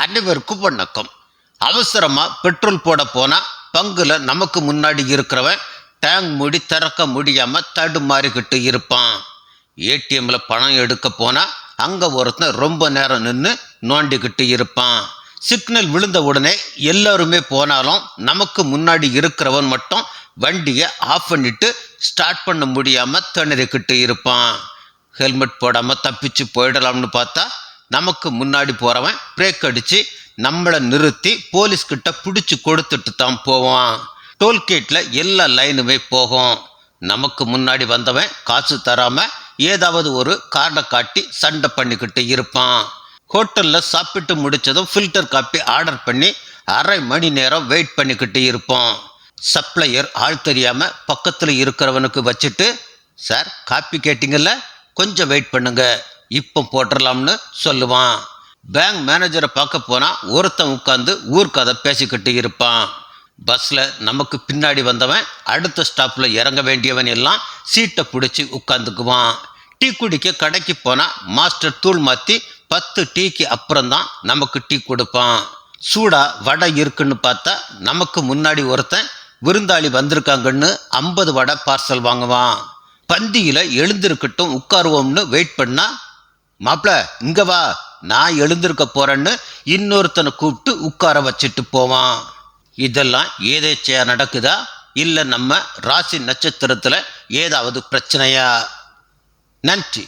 அனைவருக்கும் வணக்கம். அவசரமா பெட்ரோல் போட போனா பங்குல நமக்கு முன்னாடி இருக்கிறவன் டேங்க் மூடி திறக்க முடியாம தடுமாறிக்கிட்டு இருப்பான். ஏடிஎம்ல பணம் எடுக்க போனா அங்க ஒருத்தன் ரொம்ப நேரம் நின்று நோண்டிக்கிட்டு இருப்பான். சிக்னல் விழுந்த உடனே எல்லாருமே போனாலும் நமக்கு முன்னாடி இருக்கிறவன் மட்டும் வண்டியை ஆஃப் பண்ணிட்டு ஸ்டார்ட் பண்ண முடியாம திணறிக்கிட்டு இருப்பான். ஹெல்மெட் போடாம தப்பிச்சு போயிடலாம்னு பார்த்தா நமக்கு முன்னாடி போறவன் பிரேக் அடிச்சு நம்மளை நிறுத்தி போலீஸ்கிட்ட பிடிச்சி கொடுத்துட்டு தான் போவான். டோல்கேட்ல எல்லா லைனுமே போகும். நமக்கு முன்னாடி வந்தவன் காசு தராம ஏதாவது ஒரு கார்டை காட்டி சண்டை பண்ணிக்கிட்டு இருப்பான். ஹோட்டல்ல சாப்பிட்டு முடிச்சதும் ஃபில்டர் காப்பி ஆர்டர் பண்ணி அரை மணி நேரம் வெயிட் பண்ணிக்கிட்டு இருப்போம். சப்ளையர் ஆள் தெரியாம பக்கத்துல இருக்கிறவனுக்கு வச்சுட்டு, சார் காப்பி கேட்டீங்கல்ல, கொஞ்சம் வெயிட் பண்ணுங்க, இப்போ போட்டுடலாம்னு சொல்லுவான். பேங்க் மேனேஜரை பார்க்க போனா ஒருத்தன் உட்காந்து ஊர்க்கதை பேசிக்கிட்டு இருப்பான். பஸ்ல நமக்கு பின்னாடி வந்தவன் அடுத்த ஸ்டாப்ல இறங்க வேண்டியவன் எல்லாம் சீட்டை பிடிச்சி உட்காந்துக்குவான். டீ குடிக்க கடைக்கு போனா மாஸ்டர் தூள் மாத்தி 10 டீக்கு அப்புறம் தான் நமக்கு டீ கொடுப்பான். சூடா வடை இருக்குன்னு பார்த்தா நமக்கு முன்னாடி ஒருத்தன் விருந்தாளி வந்திருக்காங்கன்னு 50 வடை பார்சல் வாங்குவான். பந்தியில எழுந்திருக்கட்டும் உட்காருவோம்னு வெயிட் பண்ணா, மாப்பிள இங்க வா, நான் எழுந்திருக்க போறேன்னு இன்னொருத்தனை கூப்பிட்டு உட்கார வச்சுட்டு போவான். இதெல்லாம் ஏதேச்சையா நடக்குதா இல்ல நம்ம ராசி நட்சத்திரத்துல ஏதாவது பிரச்சனையா? நன்றி.